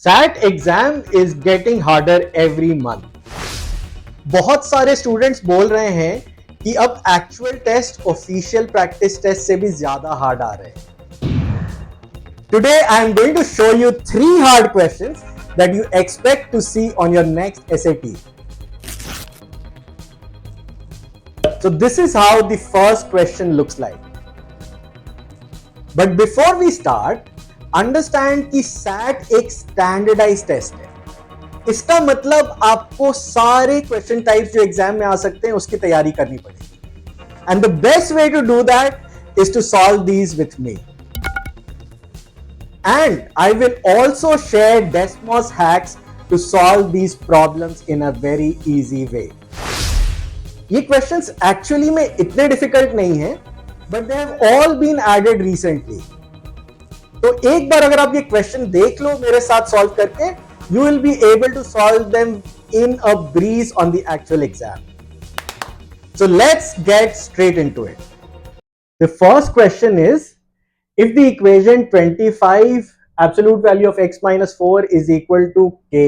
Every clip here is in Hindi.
SAT exam is getting harder every month. बहुत सारे स्टूडेंट्स बोल रहे हैं कि अब actual test official practice test से भी ज्यादा हार्ड आ रहे हैं। Today I am going to show you 3 hard questions that you expect to see on your next SAT. So this is how the first question looks like. But before we start, understand कि सैट एक स्टैंडर्डाइज टेस्ट है। इसका मतलब आपको सारे क्वेश्चन टाइप्स जो एग्जाम में आ सकते हैं उसकी तैयारी करनी पड़ेगी। And the best way to do that is to solve these with me. And I will also share Desmos hacks to solve these problems in a very easy way. ये क्वेश्चंस एक्चुअली में इतने डिफिकल्ट नहीं है, but they have all been added recently. तो एक बार अगर आप ये क्वेश्चन देख लो मेरे साथ सॉल्व करके, you will be able to solve them in a breeze on the actual exam. So let's get straight into it. The first question is, if the equation 25 absolute value of x minus 4 is equal to k,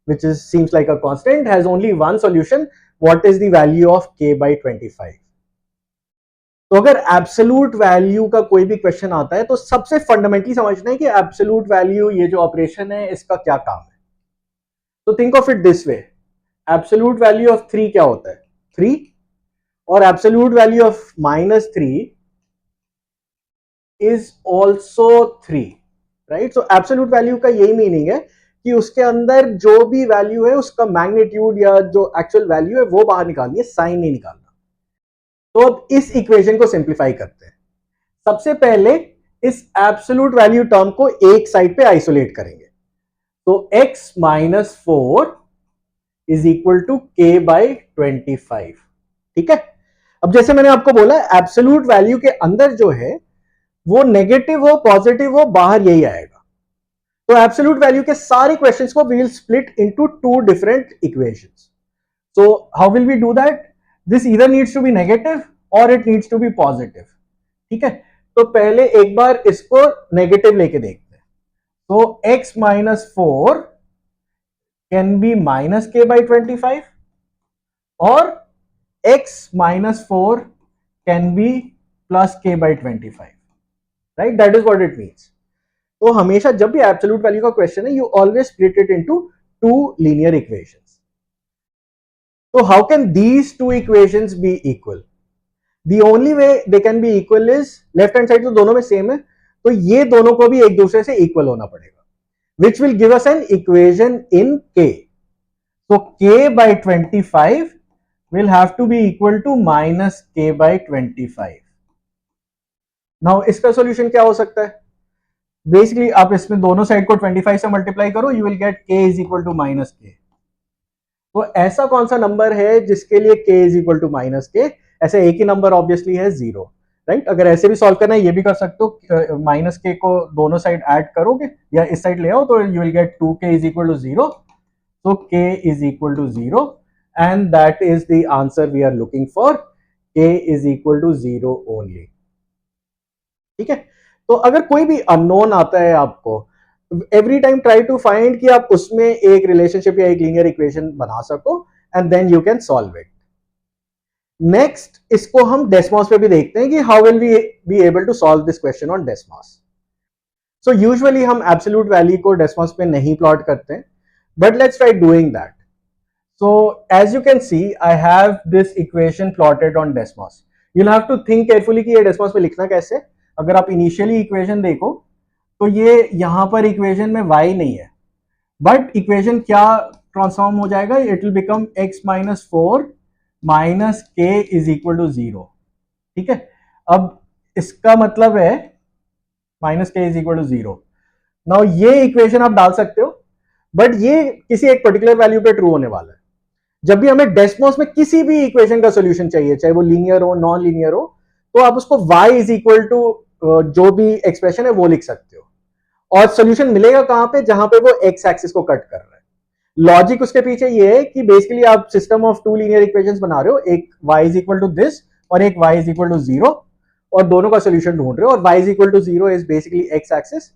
which seems like a constant, has only one solution, what is the value of k by 25? तो अगर एब्सोल्यूट वैल्यू का कोई भी क्वेश्चन आता है तो सबसे फंडामेंटली समझना है कि एब्सोल्यूट वैल्यू ये जो ऑपरेशन है इसका क्या काम है। तो think of it this way, absolute value of 3 क्या होता है? 3, और absolute value of -3 is also 3, right? So absolute value का यही मीनिंग है कि उसके अंदर जो भी वैल्यू है उसका मैग्नीट्यूड या जो एक्चुअल वैल्यू है वो बाहर निकालनी है, साइन नहीं निकालना। तो अब इस इक्वेशन को सिंप्लीफाई करते हैं। सबसे पहले इस एब्सोल्यूट वैल्यू टर्म को एक साइड पे आइसोलेट करेंगे। तो x minus 4 is equal to k by 25। ठीक है, अब जैसे मैंने आपको बोला एब्सोल्यूट वैल्यू के अंदर जो है वो नेगेटिव हो पॉजिटिव हो बाहर यही आएगा। तो एब्सोल्यूट वैल्यू के सारे क्वेश्चंस को we will split into 2 different equations. So how will we do that? This either needs to be negative or it needs to be positive. ठीक है, तो पहले एक बार इसको नेगेटिव लेके देखते हैं। तो x minus 4 can be minus k by 25 और x minus 4 can be plus k by 25, right? That is what it means. तो हमेशा जब भी एब्सोल्यूट वैल्यू का क्वेश्चन है, you always split it into 2 linear equations. So how can these two equations be equal? The only way they can be equal is left hand side तो दोनों में सेम है, तो ये दोनों को भी एक दूसरे से इक्वल होना पड़ेगा, which will give us an equation in k. So k by 25 will have to be equal to minus k by 25. Now इसका solution क्या हो सकता है? Basically आप इसमें दोनों साइड को 25 से मल्टीप्लाई करो, you will get k is equal to minus k. तो ऐसा कौन सा नंबर है जिसके लिए k is equal to minus k? ऐसे एक ही नंबर ऑब्वियसली है 0, राइट? अगर ऐसे भी सॉल्व करना है ये भी कर सकते हो, माइनस के को दोनों साइड ऐड करोगे या इस साइड ले आओ तो you will get 2k is equal to 0। So k is equal to 0 and that is the answer we are looking for, k is equal to 0 only. ठीक है, तो अगर कोई भी अननोन आता है आपको, every time try to find कि आप उसमें एक रिलेशनशिप या एक लीनियर इक्वेशन बना सको and then you can solve it. Next इसको हम डेस्मॉस पे भी देखते हैं कि how will we be able to solve this question on Desmos. So usually हम एब्सोल्यूट वैल्यू को डेस्मॉस पे नहीं प्लॉट करते हैं, but let's try doing that. So as you can see I have this equation plotted on Desmos. You will have to think carefully कि ये डेस्मॉस पे लिखना कैसे। अगर आप इनिशियली इक्वेशन देखो तो ये यहां पर इक्वेशन में y नहीं है, बट इक्वेशन क्या ट्रांसफॉर्म हो जाएगा? It will become x minus 4 minus के इज इक्वल टू 0। ठीक है, अब इसका मतलब है माइनस के इज इक्वल टू 0। नाउ ये इक्वेशन आप डाल सकते हो, बट ये किसी एक पर्टिकुलर वैल्यू पे ट्रू होने वाला है। जब भी हमें डेस्मॉस में किसी भी इक्वेशन का सोल्यूशन चाहिए, चाहे वो लीनियर हो नॉन लीनियर हो, तो आप उसको y इज इक्वल टू जो भी एक्सप्रेशन है वो लिख सकते हो। और सोल्यूशन मिलेगा कहां पे? जहां पे वो एक्स एक्सिस को कट कर रहा है। लॉजिक उसके पीछे ये है कि बेसिकली आप सिस्टम ऑफ 2 लीनियर इक्वेशंस बना रहे हो, एक y is equal to this और एक y इज इक्वल टू 0, और दोनों का सोल्यूशन ढूंढ रहे हो, और y is equal to 0 is basically x axis,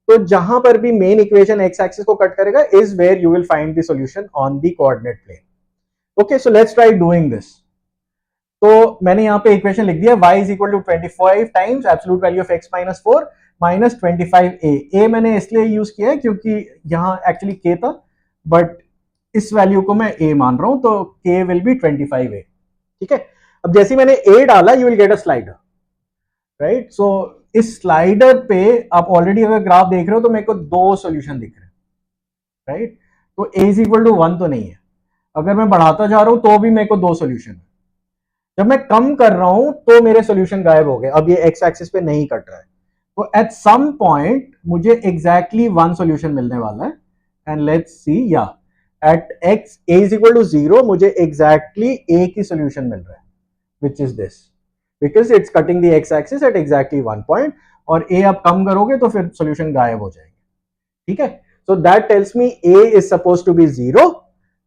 तो जहां पर भी मेन इक्वेशन एक्स एक्सिस को कट करेगा is where you will find the solution on the coordinate plane. Okay, so let's try doing this. तो मैंने यहाँ पे इक्वेशन लिख दिया y is equal to 25 times absolute value of x minus 4 minus 25a. a मैंने इसलिए यूज किया है क्योंकि यहाँ एक्चुअली k था, बट इस वैल्यू को मैं a मान रहा हूं, तो k विल बी 25a. ठीक है, अब जैसे मैंने a डाला you will get a slider, right. So इस स्लाइडर पे आप ऑलरेडी अगर ग्राफ देख रहे हो तो मेरे को दो सॉल्यूशन दिख रहे हैं, राइट. तो a इज इक्वल टू 1 तो नहीं है. अगर मैं बढ़ाता जा रहा हूं तो भी मेरे को दो सॉल्यूशन है. जब मैं कम कर रहा हूं तो मेरे सॉल्यूशन गायब हो गए. अब ये एक्स एक्सिस पे नहीं कट रहा है, तो एट सम पॉइंट मुझे एग्जैक्टली वन सॉल्यूशन मिलने वाला है. एंड लेट्स सी, या at x a is equal to 0 मुझे एग्जैक्टली ए की सॉल्यूशन मिल रहा है, which is this, because it's cutting the x axis at exactly one point. और ए आप कम करोगे तो फिर सॉल्यूशन गायब हो जाएंगे. ठीक है, so that tells me A is suppose to be 0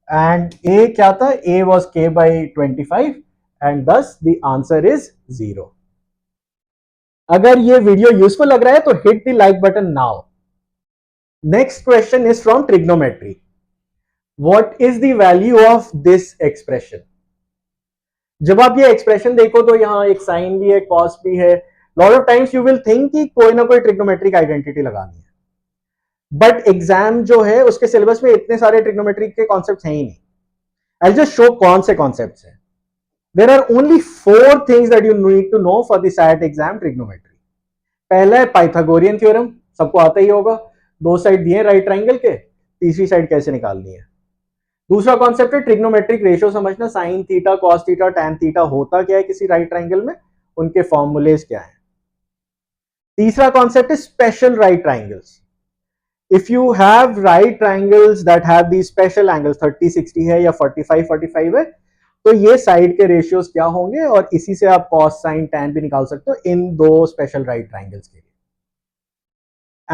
and A क्या था, A was k by 25 and thus the answer is 0. अगर ये वीडियो यूजफुल लग रहा है तो hit the like button now. Next question is from trigonometry. What is the value of this expression? जब आप ये एक्सप्रेशन देखो तो यहां एक साइन भी है, कॉस भी है. Lot of times you will think कि कोई ना कोई ट्रिग्नोमेट्रिक आइडेंटिटी लगानी है, बट एग्जाम जो है उसके सिलेबस में इतने सारे ट्रिग्नोमेट्रिक के कॉन्सेप्ट हैं ही नहीं. आई जस्ट शो कौन से कॉन्सेप्ट हैं. There are only four things that you need to know for the SAT exam trigonometry. पहला है पाइथागोरियन थ्योरम, सबको आता ही होगा. दो साइड दिए राइट ट्राइंगल के, तीसरी साइड कैसे निकालनी है. दूसरा कॉन्सेप्ट है ट्रिग्नोमेट्रिक रेशियो समझना, sine theta, cos theta, tan theta होता क्या है किसी राइट ट्राइंगल में, उनके फॉर्मूलेज क्या है. तीसरा कॉन्सेप्ट है special right triangles. If you have right triangles that have the special angles, 30-60 है या 45-45 है, तो ये साइड के रेशियोज क्या होंगे, और इसी से आप कॉस साइन टैन भी निकाल सकते हो इन दो स्पेशल राइट ट्राइंगल्स के लिए.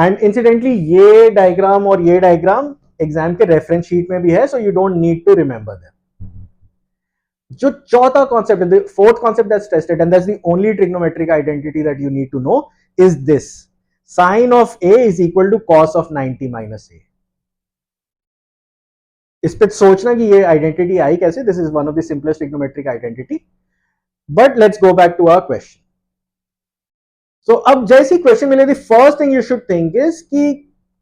एंड इंसिडेंटली ये डायग्राम और ये डायग्राम एग्जाम के रेफरेंस शीट में भी है, so you don't need to remember them. जो चौथा कॉन्सेप्ट है, fourth concept that's tested and that's the only trigonometric identity that you need to know is this, sine of A is equal to cos of 90 minus A. इस पे सोचना कि ये आइडेंटिटी आई कैसे. This is one of the simplest trigonometric identity. But let's go back to our question. So अब जैसी क्वेश्चन मिले, the first thing you should think is कि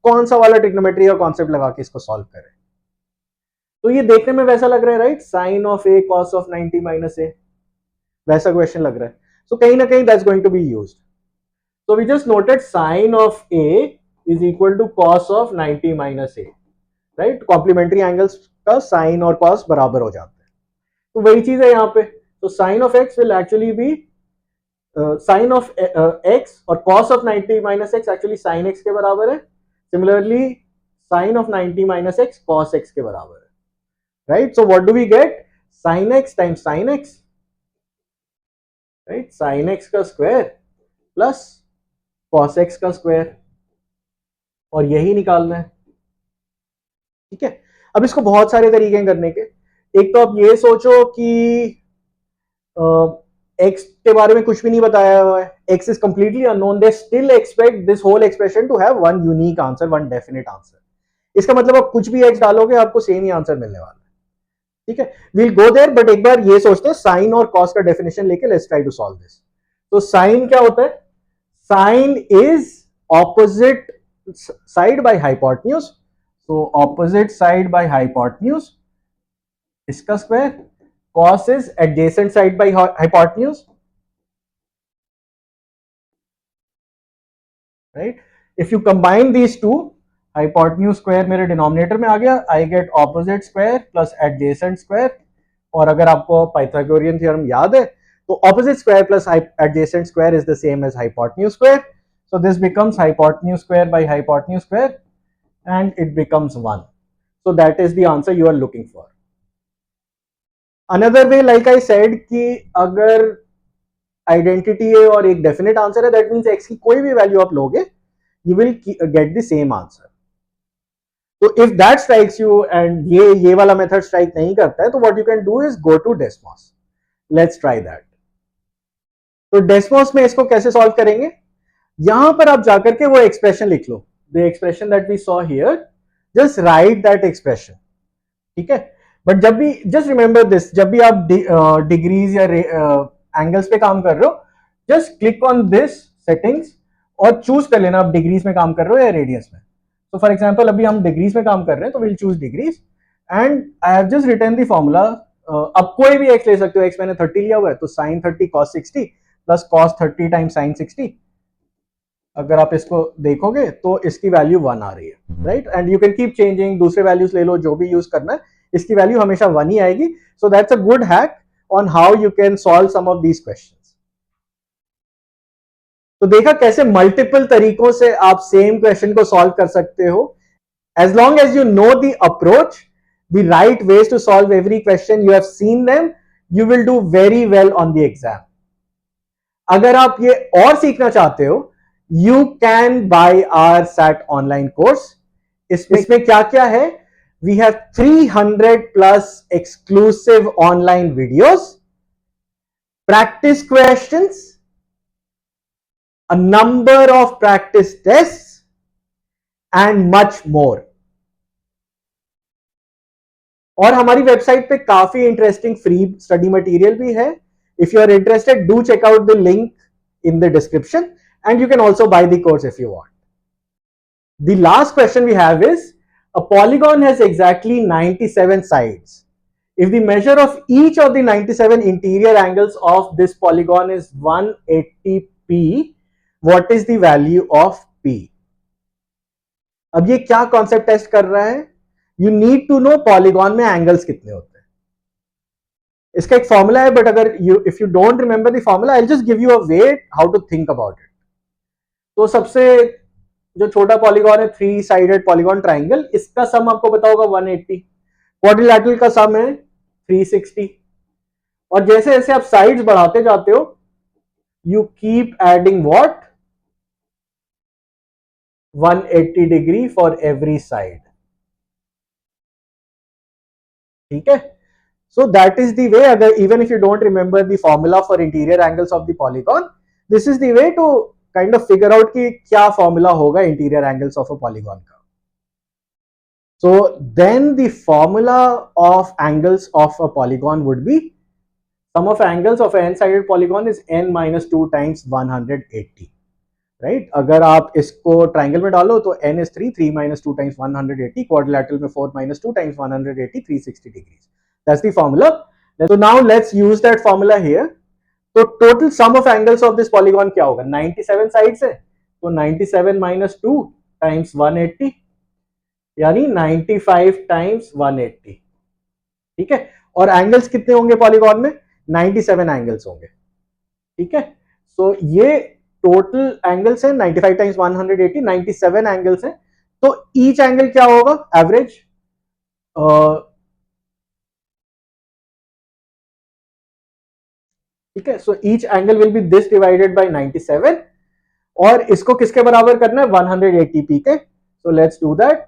कौन सा वाला ट्रिग्नोमेट्री का कॉन्सेप्ट लगा के इसको सॉल्व करें. तो ये देखने में वैसा लग रहा है, right, sine of A cos of 90 minus A, वैसा क्वेश्चन लग रहा है. सो कहीं ना कहीं that's going to be used. So we just noted sine of A is equal to cos of 90 minus A, right. Complementary angles का साइन और कॉस बराबर हो जाते हैं, तो वही चीज है यहाँ पे. तो sine of x will actually be sine of x, और cos of 90 minus x actually sine x के बराबर है. Similarly sine of 90 minus x cos x के बराबर है, right. So what do we get, sine x times sine x, right, sine x का स्क्वायर प्लस कॉस एक्स का स्क्वायर, और यही निकालना है. ठीक है, अब इसको बहुत सारे तरीके हैं करने के. एक तो आप ये सोचो कि एक्स के बारे में कुछ भी नहीं बताया हुआ है, x is completely unknown, they still expect this whole expression to have one unique answer, one definite answer. इसका मतलब आप कुछ भी एक्स डालोगे आपको सेम ही आंसर मिलने वाला है. ठीक है, वील गो देयर, बट एक बार ये सोचते हैं साइन और कॉस का डेफिनेशन लेके let's try to solve this. तो साइन क्या होता है, sine is opposite side by hypotenuse. So opposite side by hypotenuse, इसका square. cos is adjacent side by hypotenuse, right. If you combine these two, hypotenuse square मेरे डिनोमिनेटर में आ गया, I get opposite square plus adjacent square. और अगर आपको पाइथागोरियन थ्योरम याद है तो opposite square plus adjacent square is the same as hypotenuse square. So this becomes hypotenuse square by hypotenuse square and it becomes 1. So that is the answer you are looking for. Another way, like I said, कि अगर आइडेंटिटी है और एक डेफिनेट आंसर है, दैट मीन्स एक्स की कोई भी वैल्यू आप लोगे you will get the same answer. तो if that strikes you and ये वाला मेथड स्ट्राइक नहीं करता है, तो what you can do is go to Desmos. Let's try that. तो डेस्मॉस में इसको कैसे सॉल्व करेंगे, यहां पर आप जाकर के वो एक्सप्रेशन लिख लो the expression that we saw here, just write that expression. ठीक है, बट जब भी जस्ट रिमेंबर दिस, जब भी आप डिग्रीज या एंगल्स पे काम कर रहे हो, just click on this settings और चूज कर लेना आप डिग्रीज में काम कर रहे हो या रेडियंस में. तो फॉर एग्जांपल अभी हम डिग्रीज में काम कर रहे हैं, तो will choose degrees and I have just written the formula. अब कोई भी एक्स ले सकते हो, एक्स मैंने 30 लिया हुआ है, तो sin 30 cos 60 plus cos 30 times sin 60. अगर आप इसको देखोगे तो इसकी वैल्यू 1 आ रही है, right. And you can keep changing, दूसरे वैल्यूज ले लो, जो भी यूज करना है, इसकी वैल्यू हमेशा 1 ही आएगी. So that's a good hack on how you can solve some of these questions. तो देखा कैसे मल्टीपल तरीकों से आप सेम क्वेश्चन को सॉल्व कर सकते हो. As long as you know the approach, the right ways to solve every question, you have seen them, you will do very well on the exam. अगर आप ये और सीखना चाहते हो, you can buy our SAT online course. इसमें क्या क्या है? We have 300 plus exclusive online videos, practice questions, a number of practice tests, and much more. और हमारी वेबसाइट पे काफी इंटरेस्टिंग फ्री स्टडी मटेरियल भी है. If you are interested, do check out the link in the description. And you can also buy the course if you want. The last question we have is, a polygon has exactly 97 sides. If the measure of each of the 97 interior angles of this polygon is 180p, what is the value of p? अब ये क्या कॉन्सेप्ट टेस्ट कर रहा है? You need to know polygon में एंगल्स कितने होते हैं. इसका एक फॉर्मूला है, बट अगर if you don't remember the formula, I'll just give you a way how to think about it. तो सबसे जो छोटा पॉलीगॉन है 3 साइडेड पॉलीगॉन ट्राइंगल, इसका सम आपको पता होगा 180. क्वाड्रिलैटरल का सम है 360. और जैसे जैसे आप साइड्स बढ़ाते जाते हो, you keep adding what, 180 degree for every side. ठीक है. So that is the way. अगर even if you don't remember the formula for interior angles of the polygon, this is the way to kind of figure out कि क्या फॉर्मूला होगा interior angles of a polygon का. So then the formula of angles of a polygon would be, sum of angles of a n-sided polygon is n minus 2 times 180, right? अगर आप इसको ट्राइंगल में डालो तो n is 3 minus 2 times 180, quadrilateral में 4 minus 2 times 180, 360 degrees. That's the formula. So now let's use that formula here. तो total sum of angles of this polygon क्या होगा? 97 साइड्स है, तो 97 माइनस 2 टाइम्स 180, यानी 95 टाइम्स 180. ठीक है. और एंगल्स कितने होंगे पॉलीगॉन में? 97 एंगल्स होंगे. ठीक है. सो ये टोटल एंगल्स है 95 टाइम्स 180, 97 एंगल्स है. तो ईच एंगल क्या होगा? एवरेज ठीक है. So each angle will be this divided by 97, और इसको किसके बराबर करना है? 180p के. So let's do that.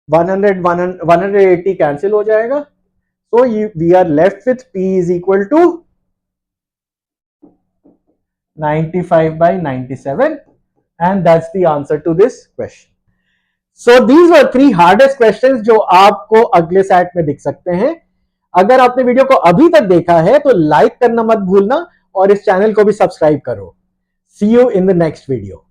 180 cancel हो जाएगा. So we are left with p is equal to 95 by 97, and that's the answer to this question. So these were 3 hardest questions जो आपको अगले सेट में दिख सकते हैं. अगर आपने वीडियो को अभी तक देखा है तो लाइक करना मत भूलना और इस चैनल को भी सब्सक्राइब करो. See you in the next video.